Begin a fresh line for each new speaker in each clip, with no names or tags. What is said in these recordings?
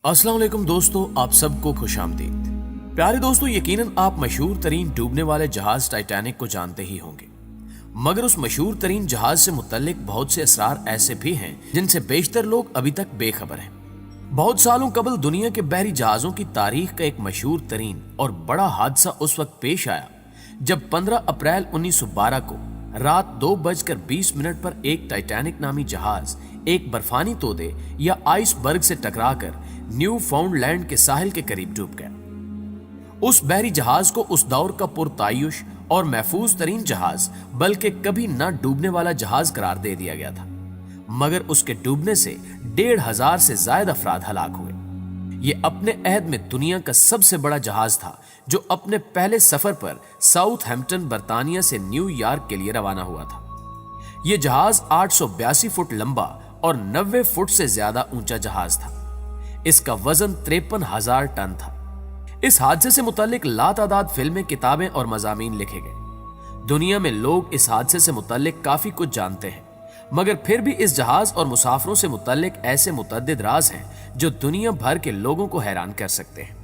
अस्सलाम वालेकुम दोस्तों, आप सबको खुश आमदीद। प्यारे दोस्तों, यकीनन आप मशहूर तरीन डूबने वाले जहाज टाइटैनिक को जानते ही होंगे, मगर उस मशहूर तरीन जहाज से मुतल्लिक बहुत से असरार ऐसे भी हैं जिनसे बेशतर लोग अभी तक बेखबर हैं। बहुत सालों कबल दुनिया के बहरी जहाजों की तारीख का एक मशहूर तरीन और बड़ा हादसा उस वक्त पेश आया जब 15 अप्रैल 1912 को रात 2:20 पर एक टाइटैनिक नामी जहाज एक बर्फानी तोदे या आइसबर्ग से टकराकर न्यू फाउंडलैंड के साहिल के करीब डूब गया। उस बहरी जहाज को उस दौर का पुरतायुश और महफूज तरीन जहाज बल्कि कभी न डूबने वाला जहाज करार दे दिया गया था, मगर उसके डूबने से 1,500 से ज्यादा अफराद हलाक हुए। ये अपने अहद में दुनिया का सबसे बड़ा जहाज था जो अपने पहले सफर पर साउथहैम्पटन बर्तानिया से न्यूयॉर्क के लिए रवाना हुआ था। यह जहाज 882 फुट लंबा और 90 फुट से ज्यादा ऊंचा जहाज था। इसका वजन 53,000 टन था। इस हादसे से मुताल्लिक लातादाद फिल्में, किताबें और मजामीन लिखे गए। दुनिया में लोग इस हादसे से मुताल्लिक काफी कुछ जानते हैं, मगर फिर भी इस जहाज और मुसाफिरों से मुताल्लिक ऐसे मुतअद्दिद राज हैं जो दुनिया भर के लोगों को हैरान कर सकते हैं।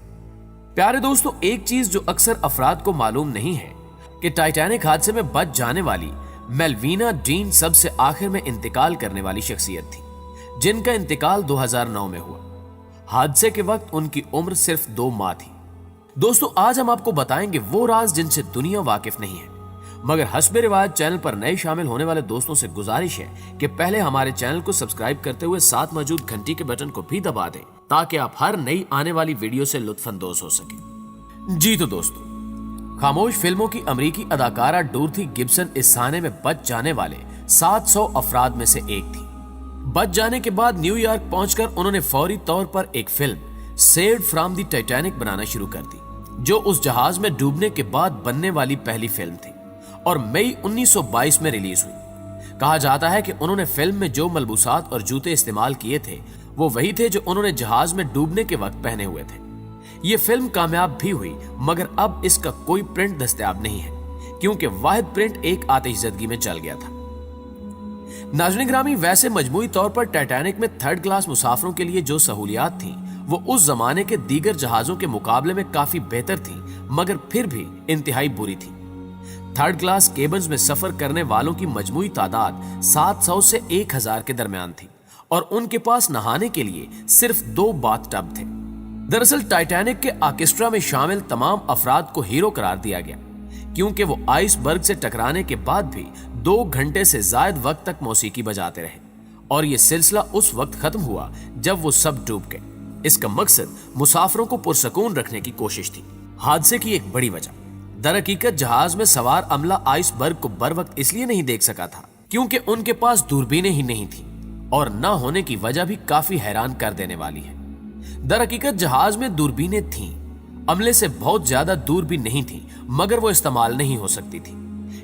प्यारे दोस्तों, एक चीज जो अक्सर अफराद को मालूम नहीं है कि टाइटैनिक हादसे में बच जाने वाली मेल्विना डीन सबसे आखिर में इंतकाल करने वाली शख्सियत थी, जिनका इंतकाल 2009 में हुआ। हादसे के वक्त उनकी उम्र सिर्फ 2 माह थी। दोस्तों, आज हम आपको बताएंगे वो राज जिनसे दुनिया वाकिफ नहीं है, मगर हस्बे रिवायत चैनल पर नए शामिल होने वाले दोस्तों से गुजारिश है कि पहले हमारे चैनल को सब्सक्राइब करते हुए साथ मौजूद घंटी के बटन को भी दबा दें ताकि आप हर नई आने वाली वीडियो से लुत्फानंदोज हो सके। जी तो दोस्तों, खामोश फिल्मों की अमेरिकी अदाकारा डोरथी गिब्सन इस साने में बच जाने वाले 700 अफराद में से एक थी। बच जाने के बाद न्यूयॉर्क पहुंचकर उन्होंने फौरी तौर पर एक film saved from the Titanic बनाना शुरू कर दी, जो उस जहाज में डूबने के बाद बनने वाली पहली फिल्म थी और मई 1922 में रिलीज हुई। कहा जाता है कि उन्होंने फिल्म में जो मलबूसात और जूते इस्तेमाल किए थे वो वही थे जो उन्होंने जहाज में डूबने के वक्त पहने हुए थे। ये फिल्म कामयाब भी हुई, मगर अब इसका कोई प्रिंट दस्तयाब नहीं है क्योंकि वाहिद प्रिंट एक आतिशज़दगी में चल गया था। नाज़रीन ग्रामी, वैसे मजमूई तौर पर टाइटैनिक में थर्ड क्लास मुसाफिरों के लिए जो सहूलियात थी वो उस जमाने के दीगर जहाजों के मुकाबले में काफी बेहतर थी, मगर फिर भी इंतहाई बुरी थी। थर्ड क्लास केबिन्स में सफर करने वालों की मजमूई तादाद 700 से 1,000 के दरमियान थी और उनके पास नहाने के लिए सिर्फ 2 बाथ टब थे। दरअसल टाइटैनिक के ऑर्केस्ट्रा में शामिल तमाम अफराद को हीरो करार दिया गया क्योंकि वो आइसबर्ग से टकराने के बाद भी 2 घंटे से ज्यादा वक्त तक मौसीकी बजाते रहे और ये सिलसिला उस वक्त खत्म हुआ जब वो सब डूब गए। इसका मकसद मुसाफिरों को पुरसकून रखने की कोशिश थी। हादसे की एक बड़ी वजह दरहकीकत जहाज में सवार अमला आइसबर्ग को बर वक्त इसलिए नहीं देख सका था क्योंकि उनके पास दूरबीनें ही नहीं थी, और न होने की वजह भी काफी हैरान कर देने वाली है। दरहकीकत जहाज में दूरबीनें थीं, अमले से बहुत ज्यादा दूर भी नहीं थी, मगर वो इस्तेमाल नहीं हो सकती थी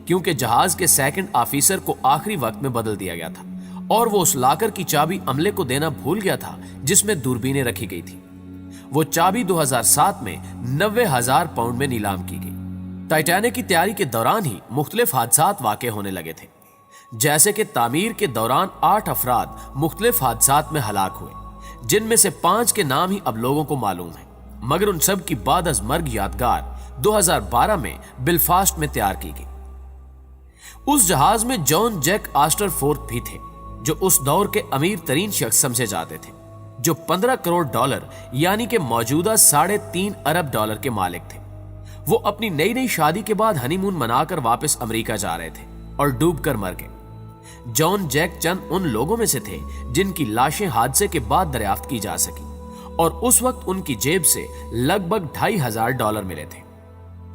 क्योंकि जहाज के सेकंड ऑफिसर को आखिरी वक्त में बदल दिया गया था और वो उस लाकर की चाबी अमले को देना भूल गया था जिसमें दूरबीनें रखी गई थी। वो चाबी 2007 में 90,000 पाउंड में नीलाम की गई। टाइटैनिक की तैयारी के दौरान ही मुख्तलिफ हादसात वाक़े होने लगे थे, जैसे कि तामीर के दौरान 8 अफराद मुख्तलिफ हादसात में हलाक हुए, जिनमें से 5 के नाम ही अब लोगों को मालूम है, मगर उन सब की बाद अज मर्ग यादगार 2012 में बेलफास्ट में तैयार की गई। उस जहाज में जॉन जैक आस्टर फोर्थ भी थे, जो उस दौर के अमीर तरीन शख्स समझे जाते थे, जो 15 करोड़ डॉलर यानी कि मौजूदा 3.5 अरब डॉलर के मालिक थे। वो अपनी नई नई शादी के बाद हनीमून मनाकर वापस अमेरिका जा रहे थे और डूबकर मर गए। जॉन जैक चंद उन लोगों में से थे जिनकी लाशें हादसे के बाद दरियाफ्त की जा सकी और उस वक्त उनकी जेब से लगभग $2,500 मिले थे।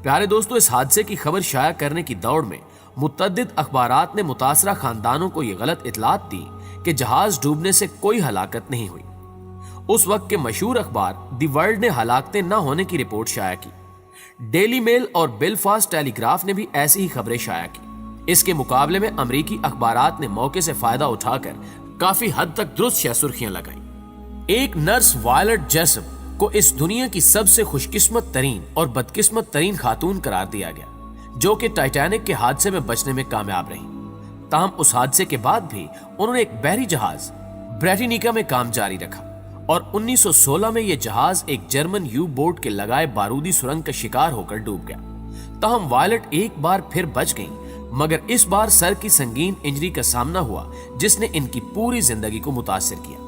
प्यारे दोस्तों, इस हादसे की खबर शाया करने की दौड़ में मुतअद्दिद अखबारात ने मुतासरा खानदानों को यह गलत इतलात दी कि जहाज डूबने से कोई हलाकत नहीं हुई। उस वक्त के मशहूर अखबार दी वर्ल्ड ने हलाकतें न होने की रिपोर्ट शाया की। डेली मेल और बेलफास्ट टेलीग्राफ ने भी ऐसी ही खबरें शाया की। इसके मुकाबले में अमेरिकी अखबारात ने मौके से फायदा उठाकर काफी हद तक दुरुस्त सुर्खियां लगाई। एक नर्स वायलेट जेसप को इस दुनिया की सबसे खुशकिस्मत तरीन और बदकिस्मत तरीन खातून करार दिया गया, जो कि टाइटैनिक के हादसे में बचने में कामयाब रही। ताहम उस हादसे के बाद भी उन्होंने एक बहरी जहाज ब्रिटानिका में काम जारी रखा और 1916 में यह जहाज एक जर्मन यू बोट के लगाए बारूदी सुरंग का शिकार होकर डूब गया। तहम वायलट एक बार फिर बच गईं, मगर इस बार सर की संगीन इंजरी का सामना हुआ जिसने इनकी पूरी जिंदगी को मुतासिर किया।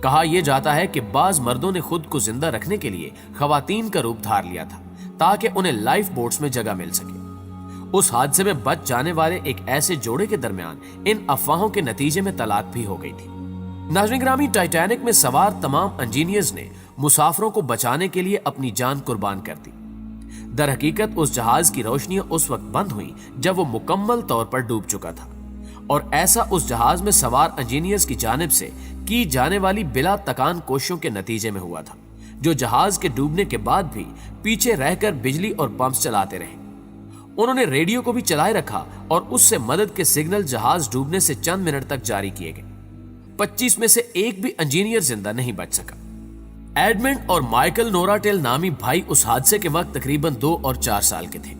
कहा यह जाता है कि बाज मर्दों ने खुद को जिंदा रखने के लिए खवातीन का रूप धार लिया था ताकि उन्हें लाइफ बोट्स में जगह मिल सके। उस हादसे में बच जाने वाले एक ऐसे जोड़े के दरमियान इन अफवाहों के नतीजे में तलाक भी हो गई थी। नाज़रीन ग्रामी, टाइटैनिक में सवार तमाम इंजीनियर्स ने मुसाफिरों को बचाने के लिए अपनी जान कुर्बान कर दी। दर हकीकत उस जहाज की रोशनियां उस वक्त बंद हुई जब वो मुकम्मल तौर पर डूब चुका था, और ऐसा उस जहाज में सवार इंजीनियर्स की जानिब से की जाने वाली बिला तकान कोशिशों के नतीजे में हुआ था, जो जहाज के डूबने के बाद भी पीछे रहकर बिजली और पंप्स चलाते रहे। उन्होंने रेडियो को भी चलाए रखा और उससे मदद के सिग्नल जहाज डूबने से चंद मिनट तक जारी किए गए। 25 में से एक भी इंजीनियर जिंदा नहीं बच सका। एडमंड और माइकल नोराटेल नामी भाई उस हादसे के वक्त तकरीबन 2 और 4 साल के थे।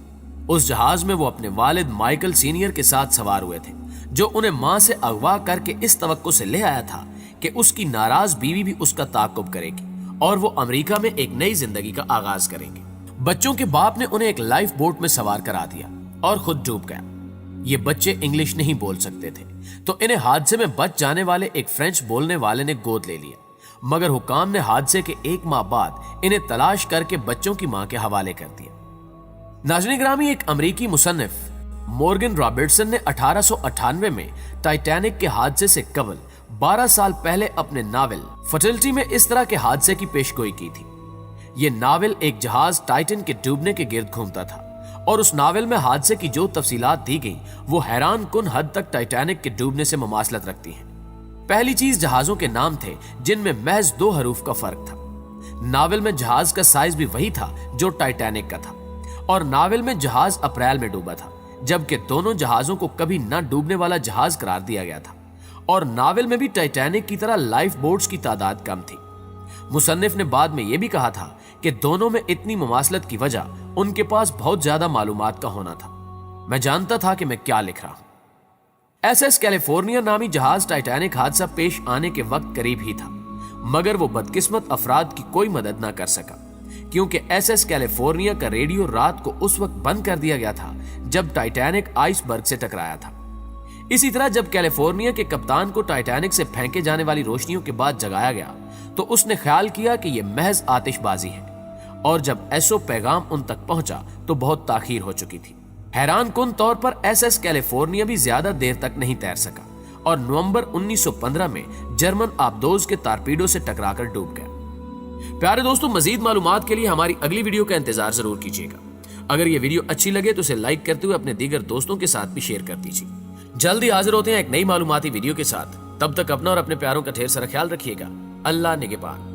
उस जहाज में वो अपने वालिद माइकल सीनियर के साथ सवार हुए थे, जो उन्हें मां से अगवा करके इस तवक्को से ले आया था कि उसकी नाराज बीवी भी उसका ताक़ुब करेगी और वो अमेरिका में एक नई जिंदगी का आगाज करेंगे। बच्चों के बाप ने उन्हें एक लाइफ बोट में सवार करा दिया और खुद डूब गया। ये बच्चे इंग्लिश नहीं बोल सकते थे, तो इन्हें हादसे में बच जाने वाले एक फ्रेंच बोलने वाले ने गोद ले लिया, मगर हुकाम ने हादसे के 1 माह बाद इन्हें तलाश करके बच्चों की मां के हवाले कर दिया। नाज़रीन ग्रामी, एक अमेरिकी मुसन्निफ मॉर्गन रॉबर्टसन ने 1898 में टाइटैनिक के हादसे से कबल 12 साल पहले अपने नावल फर्टिलिटी में इस तरह के हादसे की पेशगोई की थी। ये नावल एक जहाज टाइटन के डूबने के गिर्द घूमता था, और उस नावल में हादसे की जो तफसीलात दी गई वो हैरान कुन हद तक टाइटैनिक के डूबने से मुमासलत रखती हैं। पहली चीज, जहाजों के नाम थे जिनमें महज 2 हरूफ का फर्क था। नावल में जहाज का साइज भी वही था जो टाइटैनिक का था, और नावल में जहाज अप्रैल में डूबा था, जबकि दोनों जहाजों को कभी न डूबने वाला जहाज करार दिया गया था, और नावल में भी टाइटैनिक की तरह लाइफ बोट्स की तादाद कम थी। मुसन्निफ ने बाद में यह भी कहा था कि दोनों में इतनी मुमासलत की वजह उनके पास बहुत ज्यादा मालूमात का होना था। मैं जानता था कि मैं क्या लिख रहा हूं। एसएस कैलिफोर्निया नामी जहाज टाइटैनिक हादसा पेश आने के वक्त करीब ही था, मगर वो बदकिस्मत अफराद की कोई मदद न कर सका, क्योंकि एसएस कैलिफोर्निया का रेडियो रात को उस वक्त बंद कर दिया गया था जब टाइटैनिक आइसबर्ग से टकराया था। इसी तरह जब कैलिफोर्निया के कप्तान को टाइटैनिक से फेंके जाने वाली रोशनियों के बाद जगाया गया तो उसने ख्याल किया कि यह महज आतिशबाजी है, और जब एसओ पैगाम उन तक पहुंचा तो बहुत ताखीर हो चुकी थी। हैरान कुन तौर पर एसएस कैलिफोर्निया भी ज्यादा देर तक नहीं तैर सका और नवंबर 1915 में जर्मन आबदोज के टारपीडो से टकराकर डूब गया। प्यारे दोस्तों, मजीद मालूमात के लिए हमारी अगली वीडियो का इंतजार जरूर कीजिएगा। अगर ये वीडियो अच्छी लगे तो इसे लाइक करते हुए अपने दीगर दोस्तों के साथ भी शेयर कर दीजिए। जल्दी हाजिर होते हैं एक नई मालूमाती वीडियो के साथ। तब तक अपना और अपने प्यारों का ढेर सारा ख्याल रखिएगा। अल्लाह निगहबान।